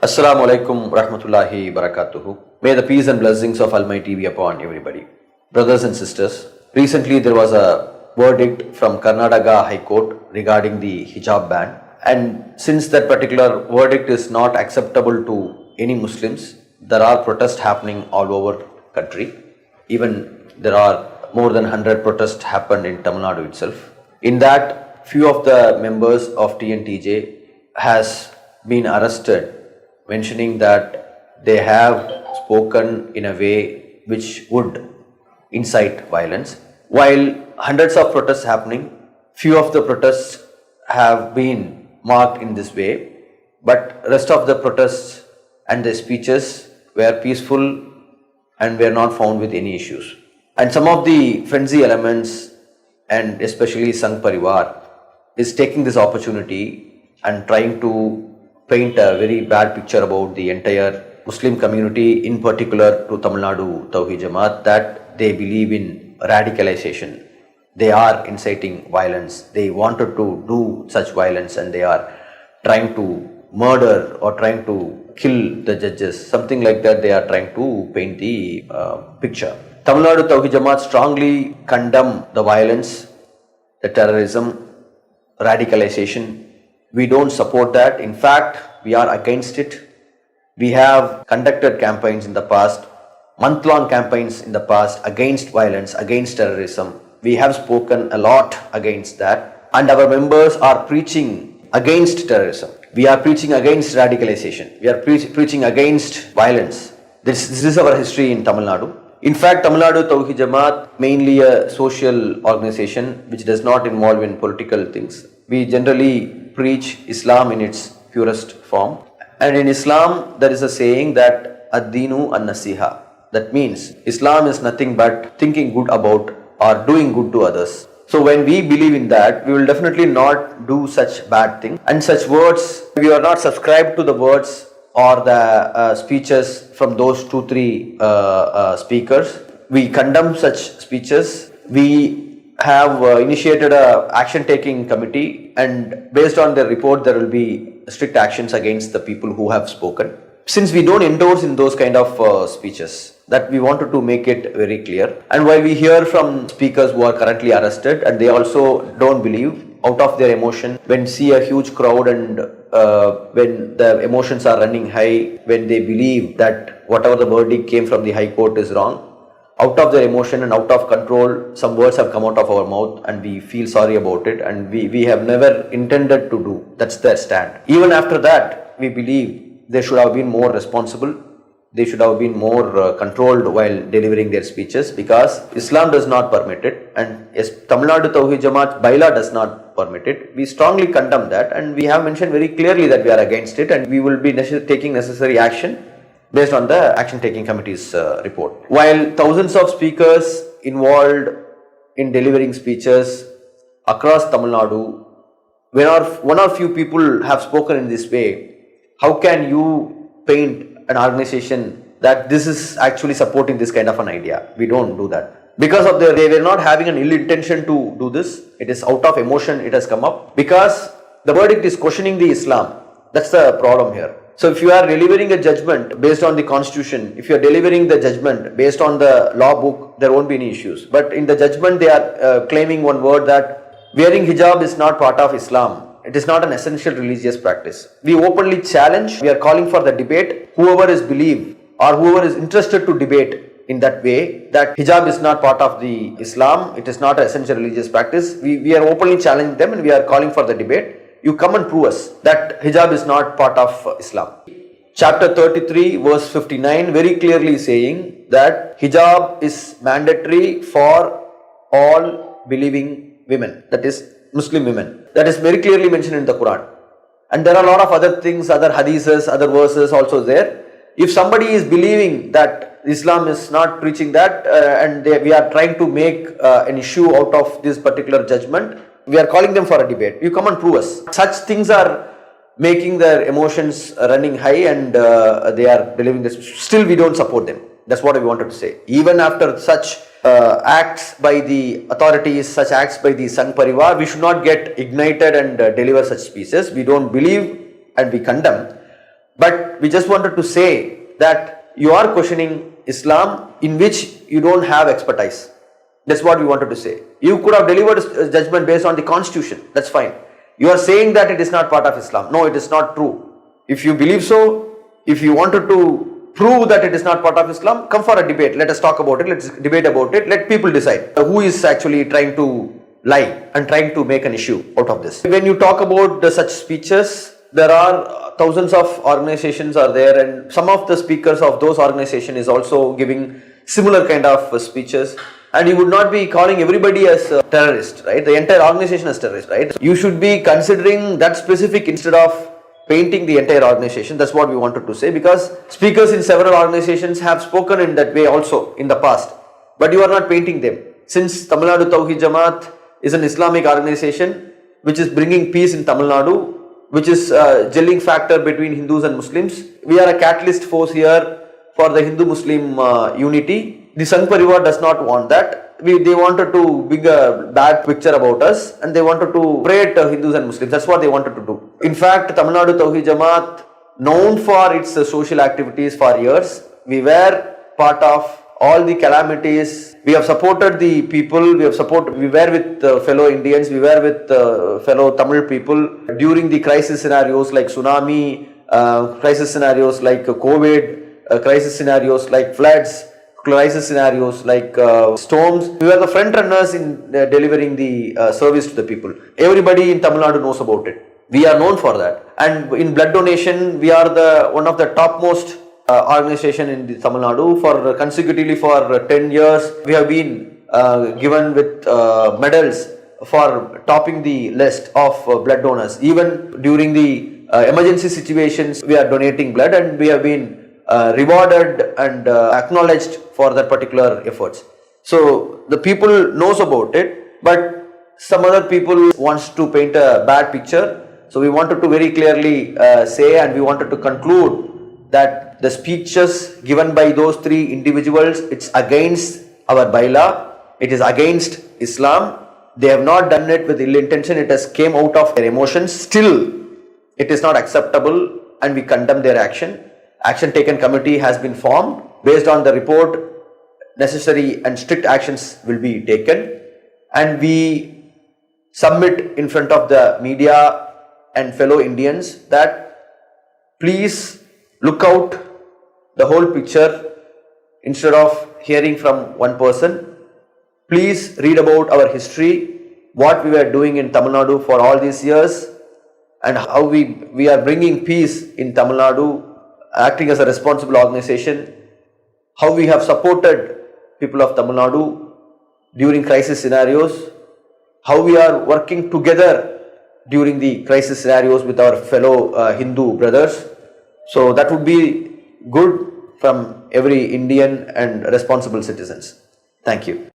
Assalamu alaikum rahmatullahi barakatuhu. May the peace and blessings of Almighty be upon everybody. Brothers and sisters, recently there was a verdict from Karnataka High Court regarding the hijab ban. And since that particular verdict is not acceptable to any Muslims, there are protests happening all over country. Even there are more than 100 protests happened in Tamil Nadu itself. In that, few of the members of TNTJ has been arrested, mentioning that they have spoken in a way which would incite violence. While hundreds of protests happening, few of the protests have been marked in this way, but rest of the protests and the speeches were peaceful and were not found with any issues. And some of the frenzy elements, and especially Sangh Parivar, is taking this opportunity and trying to paint a very bad picture about the entire Muslim community, in particular to Tamil Nadu Tawheed Jamaat, that they believe in radicalization. They are inciting violence. They wanted to do such violence and they are trying to murder or trying to kill the judges. Something like that they are trying to paint the picture. Tamil Nadu Tawheed Jamaat strongly condemn the violence, the terrorism, radicalization. We don't support that. In fact, we are against it. We have conducted campaigns in the past, month-long campaigns in the past against violence, against terrorism. We have spoken a lot against that. And our members are preaching against terrorism. We are preaching against radicalization. We are preaching against violence. This is our history in Tamil Nadu. In fact, Tamil Nadu Tawheed Jamaat, mainly a social organization which does not involve in political things. We generally preach Islam in its purest form. And in Islam, there is a saying that ad-dinu an-nasiha. That means Islam is nothing but thinking good about or doing good to others. So when we believe in that, we will definitely not do such bad things. And such words, we are not subscribed to the words or the speeches from those 2-3 speakers. We condemn such speeches. We have initiated a action taking committee, and based on their report there will be strict actions against the people who have spoken. Since we don't endorse in those kind of speeches, that we wanted to make it very clear. And while we hear from speakers who are currently arrested and they also don't believe, out of their emotion, when see a huge crowd and when the emotions are running high, when they believe that whatever the verdict came from the High Court is wrong, out of their emotion and out of control, some words have come out of our mouth and we feel sorry about it, and we have never intended to do. That's their stand. Even after that, we believe they should have been more responsible. They should have been more controlled while delivering their speeches, because Islam does not permit it, and yes, Tamil Nadu Tawheed Jamaat bylaw does not permit it. We strongly condemn that, and we have mentioned very clearly that we are against it, and we will be taking necessary action based on the action taking committee's report. While thousands of speakers involved in delivering speeches across Tamil Nadu, when one or few people have spoken in this way, how can you paint an organization that this is actually supporting this kind of an idea? We don't do that. Because of they were not having an ill intention to do this. It is out of emotion it has come up. Because the verdict is questioning the Islam. That's the problem here. So if you are delivering a judgment based on the constitution, if you are delivering the judgment based on the law book, there won't be any issues. But in the judgment they are claiming one word, that wearing hijab is not part of Islam. It is not an essential religious practice. We openly challenge, we are calling for the debate. Whoever is believed or whoever is interested to debate in that way, that hijab is not part of the Islam, it is not an essential religious practice. We are openly challenging them and we are calling for the debate. You come and prove us that hijab is not part of Islam. Chapter 33 verse 59 very clearly saying that hijab is mandatory for all believing women, that is Muslim women. That is very clearly mentioned in the Quran. And there are a lot of other things, other hadiths, other verses also there. If somebody is believing that Islam is not preaching that and we are trying to make an issue out of this particular judgment, we are calling them for a debate. You come and prove us. Such things are making their emotions running high and they are delivering this. Still we don't support them. That's what I wanted to say. Even after such acts by the authorities, such acts by the Sangh Parivar, we should not get ignited and deliver such speeches. We don't believe and we condemn. But we just wanted to say that you are questioning Islam in which you don't have expertise. That's what we wanted to say. You could have delivered a judgment based on the constitution. That's fine. You are saying that it is not part of Islam. No, it is not true. If you believe so, if you wanted to prove that it is not part of Islam, come for a debate. Let us talk about it. Let's debate about it. Let people decide who is actually trying to lie and trying to make an issue out of this. When you talk about such speeches, there are thousands of organizations are there, and some of the speakers of those organizations is also giving similar kind of speeches. And you would not be calling everybody as a terrorist, right? The entire organization as terrorist, right? You should be considering that specific instead of painting the entire organization. That's what we wanted to say, because speakers in several organizations have spoken in that way also in the past, but you are not painting them. Since Tamil Nadu Tawheed Jamaat is an Islamic organization which is bringing peace in Tamil Nadu, which is a gelling factor between Hindus and Muslims. We are a catalyst force here for the Hindu-Muslim unity. The Sangh Parivar does not want that. They wanted to bring a bad picture about us, and they wanted to separate Hindus and Muslims. That's what they wanted to do. In fact, Tamil Nadu Tawheed Jamaat, known for its social activities for years, we were part of all the calamities. We have supported the people. We were with fellow Indians. We were with fellow Tamil people during the crisis scenarios like tsunami, crisis scenarios like COVID, crisis scenarios like floods, crisis scenarios like storms. We were the front runners in delivering the service to the people. Everybody in Tamil Nadu knows about it. We are known for that. And in blood donation, we are one of the topmost organization in the Tamil Nadu. For consecutively for 10 years, we have been given with medals for topping the list of blood donors. Even during the emergency situations, we are donating blood, and we have been rewarded and acknowledged for that particular efforts. So the people knows about it, but some other people wants to paint a bad picture. So we wanted to very clearly say, and we wanted to conclude that the speeches given by those three individuals, it's against our bylaw, it is against Islam. They have not done it with ill intention, it has came out of their emotions. Still, it is not acceptable, and we condemn their action. Action taken committee has been formed. Based on the report, necessary and strict actions will be taken, and we submit in front of the media and fellow Indians that please look out the whole picture instead of hearing from one person. Please read about our history, what we were doing in Tamil Nadu for all these years, and how we are bringing peace in Tamil Nadu, acting as a responsible organization, how we have supported people of Tamil Nadu during crisis scenarios, how we are working together during the crisis scenarios with our fellow Hindu brothers. So that would be good from every Indian and responsible citizens. Thank you.